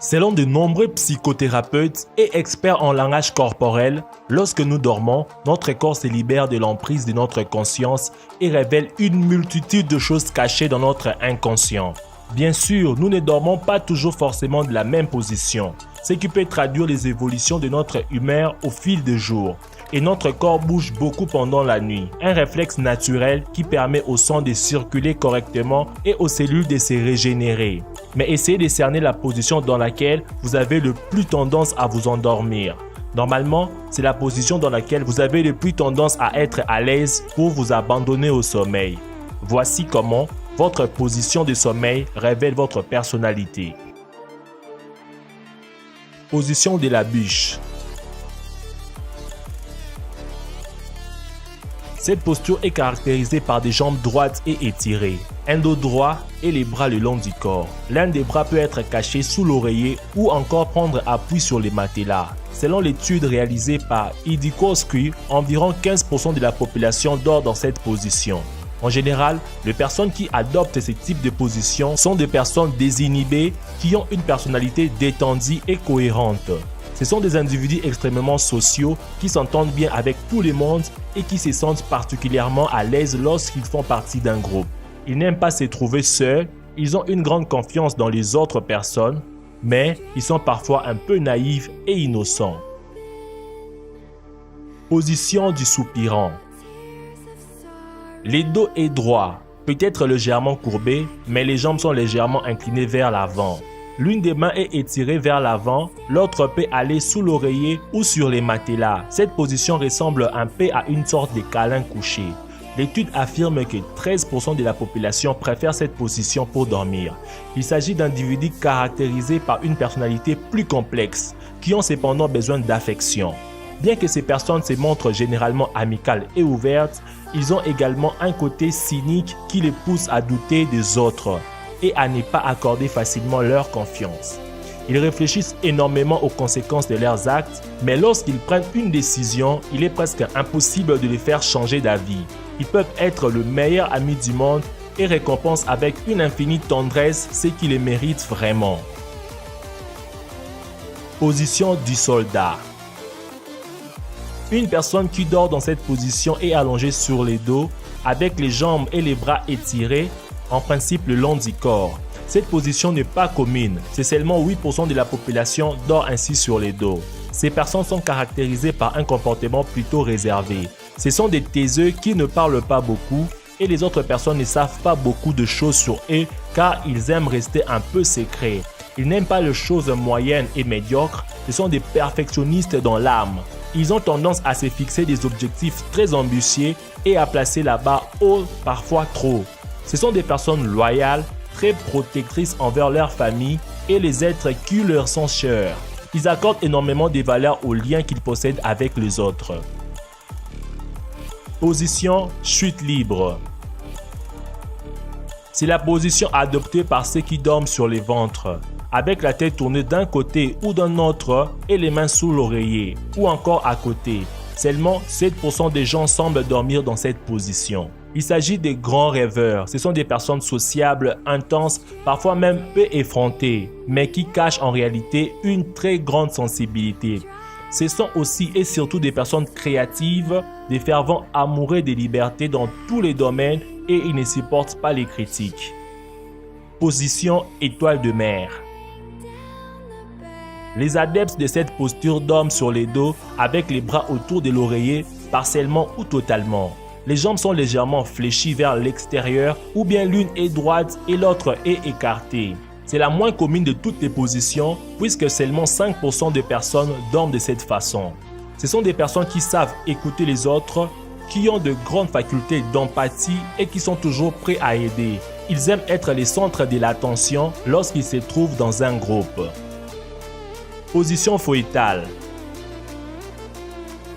Selon de nombreux psychothérapeutes et experts en langage corporel, lorsque nous dormons, notre corps se libère de l'emprise de notre conscience et révèle une multitude de choses cachées dans notre inconscient. Bien sûr, nous ne dormons pas toujours forcément de la même position, ce qui peut traduire les évolutions de notre humeur au fil des jours. Et notre corps bouge beaucoup pendant la nuit, un réflexe naturel qui permet au sang de circuler correctement et aux cellules de se régénérer. Mais essayez de cerner la position dans laquelle vous avez le plus tendance à vous endormir. Normalement, c'est la position dans laquelle vous avez le plus tendance à être à l'aise pour vous abandonner au sommeil. Voici comment votre position de sommeil révèle votre personnalité. Position de la bûche. Cette posture est caractérisée par des jambes droites et étirées, un dos droit et les bras le long du corps. L'un des bras peut être caché sous l'oreiller ou encore prendre appui sur les matelas. Selon l'étude réalisée par Idikowski, environ 15% de la population dort dans cette position. En général, les personnes qui adoptent ce type de position sont des personnes désinhibées qui ont une personnalité détendue et cohérente. Ce sont des individus extrêmement sociaux qui s'entendent bien avec tout le monde et qui se sentent particulièrement à l'aise lorsqu'ils font partie d'un groupe. Ils n'aiment pas se trouver seuls, ils ont une grande confiance dans les autres personnes, mais ils sont parfois un peu naïfs et innocents. Position du soupirant. Le dos est droit, peut-être légèrement courbé, mais les jambes sont légèrement inclinées vers l'avant. L'une des mains est étirée vers l'avant, l'autre peut aller sous l'oreiller ou sur les matelas. Cette position ressemble un peu à une sorte de câlin couché. L'étude affirme que 13% de la population préfère cette position pour dormir. Il s'agit d'individus caractérisés par une personnalité plus complexe, qui ont cependant besoin d'affection. Bien que ces personnes se montrent généralement amicales et ouvertes, ils ont également un côté cynique qui les pousse à douter des autres et à ne pas accorder facilement leur confiance. Ils réfléchissent énormément aux conséquences de leurs actes, mais lorsqu'ils prennent une décision, il est presque impossible de les faire changer d'avis. Ils peuvent être le meilleur ami du monde et récompensent avec une infinie tendresse ce qui les mérite vraiment. Position du soldat. Une personne qui dort dans cette position est allongée sur le dos, avec les jambes et les bras étirés, en principe le long du corps. Cette position n'est pas commune, c'est seulement 8% de la population dort ainsi sur le dos. Ces personnes sont caractérisées par un comportement plutôt réservé. Ce sont des taiseux qui ne parlent pas beaucoup et les autres personnes ne savent pas beaucoup de choses sur eux car ils aiment rester un peu secrets. Ils n'aiment pas les choses moyennes et médiocres, ce sont des perfectionnistes dans l'âme. Ils ont tendance à se fixer des objectifs très ambitieux et à placer la barre haut, parfois trop. Ce sont des personnes loyales, très protectrices envers leur famille et les êtres qui leur sont chers. Ils accordent énormément de valeur aux liens qu'ils possèdent avec les autres. Position chute libre. C'est la position adoptée par ceux qui dorment sur le ventre, avec la tête tournée d'un côté ou d'un autre et les mains sous l'oreiller, ou encore à côté. Seulement 7% des gens semblent dormir dans cette position. Il s'agit des grands rêveurs. Ce sont des personnes sociables, intenses, parfois même peu effrontées, mais qui cachent en réalité une très grande sensibilité. Ce sont aussi et surtout des personnes créatives, des fervents amoureux des libertés dans tous les domaines et ils ne supportent pas les critiques. Position étoile de mer. Les adeptes de cette posture dorment sur les dos avec les bras autour de l'oreiller, partiellement ou totalement. Les jambes sont légèrement fléchies vers l'extérieur ou bien l'une est droite et l'autre est écartée. C'est la moins commune de toutes les positions puisque seulement 5% de personnes dorment de cette façon. Ce sont des personnes qui savent écouter les autres, qui ont de grandes facultés d'empathie et qui sont toujours prêts à aider. Ils aiment être les centres de l'attention lorsqu'ils se trouvent dans un groupe. Position fœtale.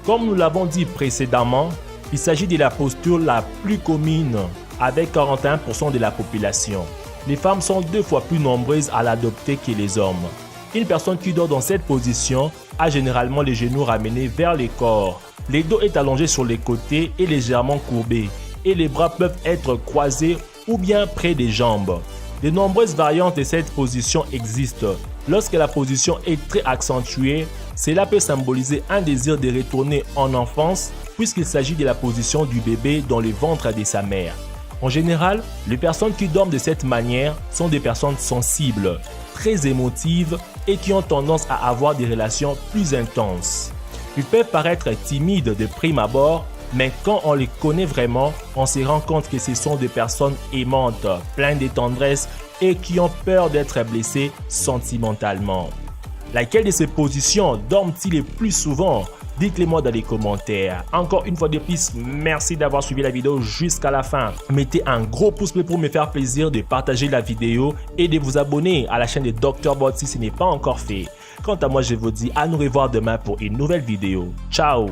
Comme nous l'avons dit précédemment, il s'agit de la posture la plus commune avec 41% de la population. Les femmes sont 2 fois plus nombreuses à l'adopter que les hommes. Une personne qui dort dans cette position a généralement les genoux ramenés vers le corps. Le dos est allongé sur les côtés et légèrement courbé et les bras peuvent être croisés ou bien près des jambes. De nombreuses variantes de cette position existent. Lorsque la position est très accentuée, cela peut symboliser un désir de retourner en enfance puisqu'il s'agit de la position du bébé dans le ventre de sa mère. En général, les personnes qui dorment de cette manière sont des personnes sensibles, très émotives et qui ont tendance à avoir des relations plus intenses. Ils peuvent paraître timides de prime abord, mais quand on les connaît vraiment, on se rend compte que ce sont des personnes aimantes, pleines de tendresse et qui ont peur d'être blessées sentimentalement. Laquelle de ces positions dorment-ils le plus souvent? Dites-le-moi dans les commentaires. Encore une fois de plus, merci d'avoir suivi la vidéo jusqu'à la fin. Mettez un gros pouce bleu pour me faire plaisir de partager la vidéo et de vous abonner à la chaîne de Dr Bod si ce n'est pas encore fait. Quant à moi, je vous dis à nous revoir demain pour une nouvelle vidéo. Ciao!